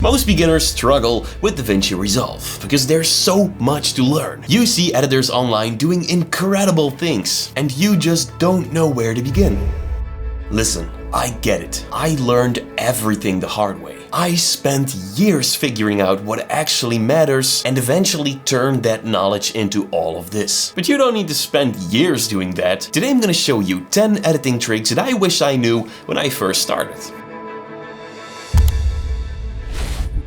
Most beginners struggle with DaVinci Resolve because there's so much to learn. You see editors online doing incredible things, and you just don't know where to begin. Listen, I get it. I learned everything the hard way. I spent years figuring out what actually matters and eventually turned that knowledge into all of this. But you don't need to spend years doing that. Today I'm gonna show you 10 editing tricks that I wish I knew when I first started.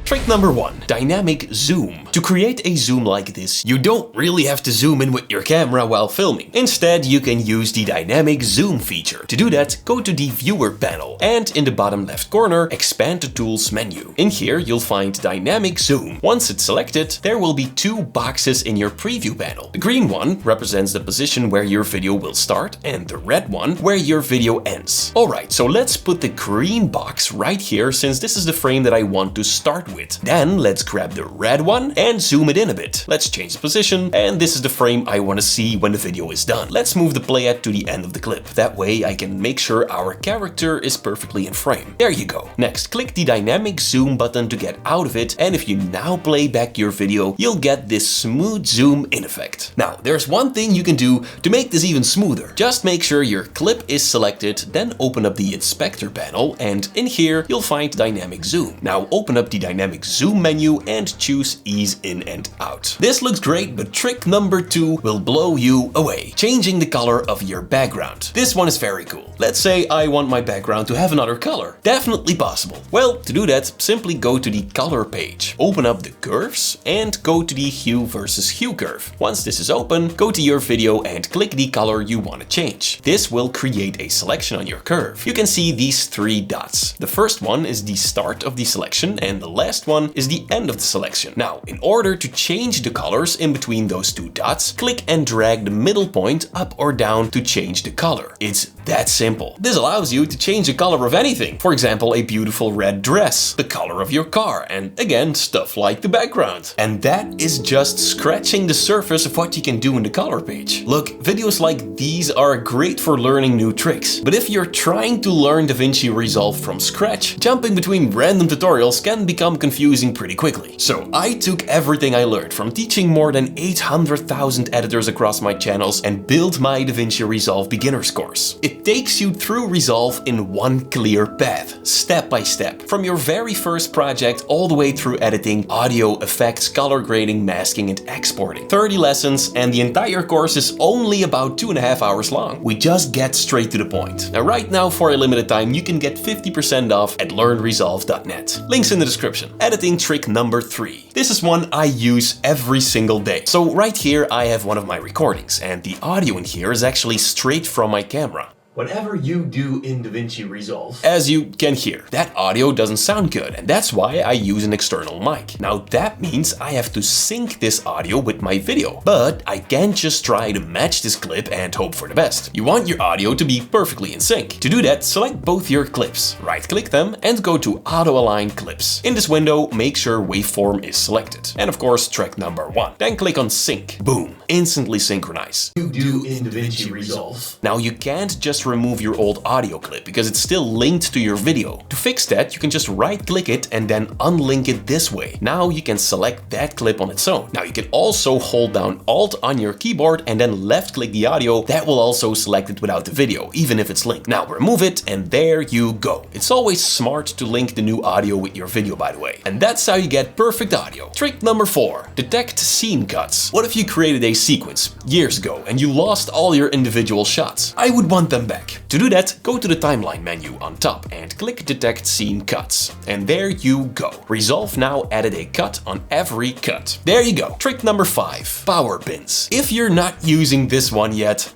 Trick number 1. Dynamic zoom. To create a zoom like this, you don't really have to zoom in with your camera while filming. Instead, you can use the dynamic zoom feature. To do that, go to the viewer panel and in the bottom left corner, expand the tools menu. In here, you'll find dynamic zoom. Once it's selected, there will be two boxes in your preview panel. The green one represents the position where your video will start and the red one where your video ends. Alright, so let's put the green box right here since this is the frame that I want to start with. Then let's grab the red one and zoom it in a bit. Let's change the position, and this is the frame I want to see when the video is done. Let's move the playhead to the end of the clip. That way I can make sure our character is perfectly in frame. There you go. Next, click the dynamic zoom button to get out of it, and if you now play back your video, you'll get this smooth zoom in effect. Now, there's one thing you can do to make this even smoother. Just make sure your clip is selected, then open up the inspector panel, and in here you'll find dynamic zoom. Now open up the dynamic zoom menu and choose ease in and out. This looks great, but trick number 2 will blow you away. Changing the color of your background. This one is very cool. Let's say I want my background to have another color. Definitely possible. Well, to do that, simply go to the color page. Open up the curves and go to the hue versus hue curve. Once this is open, go to your video and click the color you want to change. This will create a selection on your curve. You can see these 3 dots. The first one is the start of the selection and the last one is the end of the selection. Now, in order to change the colors in between those 2 dots, click and drag the middle point up or down to change the color. It's that simple. This allows you to change the color of anything. For example, a beautiful red dress, the color of your car, and again, stuff like the background. And that is just scratching the surface of what you can do in the color page. Look, videos like these are great for learning new tricks. But if you're trying to learn DaVinci Resolve from scratch, jumping between random tutorials can become confusing pretty quickly. So I took everything I learned from teaching more than 800,000 editors across my channels and built my DaVinci Resolve beginner's course. It takes you through Resolve in one clear path, step by step. From your very first project all the way through editing, audio, effects, color grading, masking and exporting. 30 lessons and the entire course is only about 2.5 hours long. We just get straight to the point. Now right now for a limited time you can get 50% off at learnresolve.net. Links in the description. Editing trick number 3. This is one I use every single day. So right here I have one of my recordings and the audio in here is actually straight from my camera. Whatever you do in DaVinci Resolve, as you can hear, that audio doesn't sound good, and that's why I use an external mic. Now that means I have to sync this audio with my video, but I can't just try to match this clip and hope for the best. You want your audio to be perfectly in sync. To do that, select both your clips, right-click them, and go to Auto-Align Clips. In this window, make sure waveform is selected, and of course track number 1. Then click on Sync. Boom! Instantly synchronize. You do in DaVinci Resolve. Now you can't just remove your old audio clip because it's still linked to your video. To fix that, you can just right-click it and then unlink it this way. Now you can select that clip on its own. Now you can also hold down Alt on your keyboard and then left-click the audio. That will also select it without the video, even if it's linked. Now remove it and there you go. It's always smart to link the new audio with your video, by the way. And that's how you get perfect audio. Trick number 4. Detect scene cuts. What if you created a sequence years ago and you lost all your individual shots? I would want them back. To do that, go to the timeline menu on top and click Detect Scene Cuts. And there you go. Resolve now added a cut on every cut. There you go. Trick number 5. Power bins. If you're not using this one yet,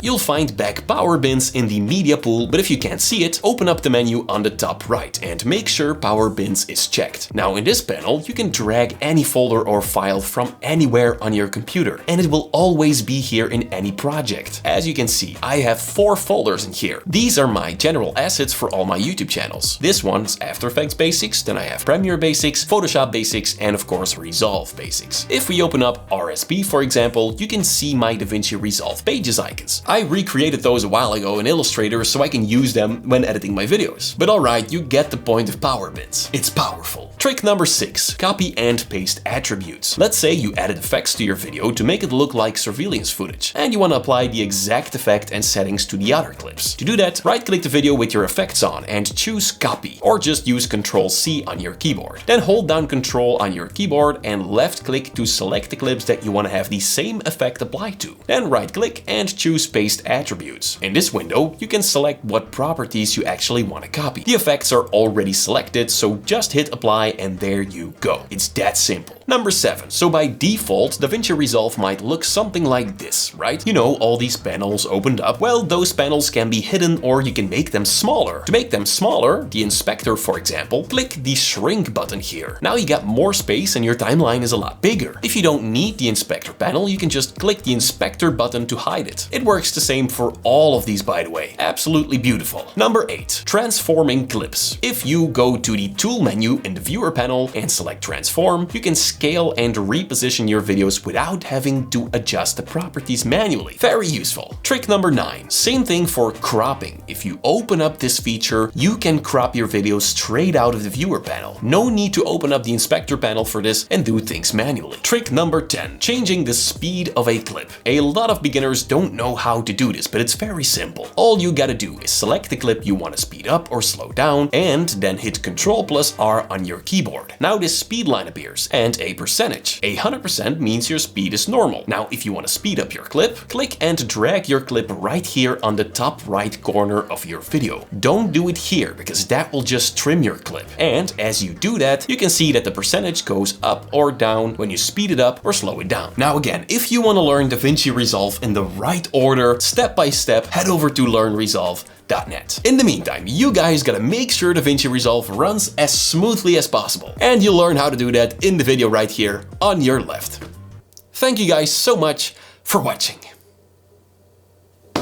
you'll find back power bins in the media pool, but if you can't see it, open up the menu on the top right and make sure power bins is checked. Now in this panel, you can drag any folder or file from anywhere on your computer, and it will always be here in any project. As you can see, I have 4 folders folders in here. These are my general assets for all my YouTube channels. This one's After Effects Basics, then I have Premiere Basics, Photoshop Basics, and of course Resolve Basics. If we open up RSP, for example, you can see my DaVinci Resolve pages icons. I recreated those a while ago in Illustrator so I can use them when editing my videos. But alright, you get the point of power bits. It's powerful. Trick number 6. Copy and paste attributes. Let's say you added effects to your video to make it look like surveillance footage, and you want to apply the exact effect and settings to the other clips. To do that, right-click the video with your effects on and choose Copy, or just use Ctrl-C on your keyboard. Then hold down Ctrl on your keyboard and left-click to select the clips that you want to have the same effect applied to. Then right-click and choose Paste Attributes. In this window, you can select what properties you actually want to copy. The effects are already selected, so just hit Apply and there you go. It's that simple. Number 7. So by default, DaVinci Resolve might look something like this, right? You know, all these panels opened up. Well, those panels can be hidden or you can make them smaller. To make them smaller, the inspector, for example, click the shrink button here. Now you got more space and your timeline is a lot bigger. If you don't need the inspector panel, you can just click the inspector button to hide it. It works the same for all of these, by the way. Absolutely beautiful. Number 8. Transforming clips. If you go to the tool menu in the viewer panel and select transform, you can scale and reposition your videos without having to adjust the properties manually. Very useful. Trick number 9. Same thing for cropping. If you open up this feature, you can crop your videos straight out of the viewer panel. No need to open up the inspector panel for this and do things manually. Trick number 10. Changing the speed of a clip. A lot of beginners don't know how to do this, but it's very simple. All you gotta do is select the clip you want to speed up or slow down and then hit Ctrl+R on your keyboard. Now this speed line appears and a percentage. 100% means your speed is normal. Now if you want to speed up your clip, click and drag your clip right here on the top right corner of your video. Don't do it here because that will just trim your clip. And as you do that, you can see that the percentage goes up or down when you speed it up or slow it down. Now again, if you want to learn DaVinci Resolve in the right order, step by step, head over to learnresolve.net. In the meantime, you guys gotta make sure DaVinci Resolve runs as smoothly as possible. And you'll learn how to do that in the video right here on your left. Thank you guys so much for watching.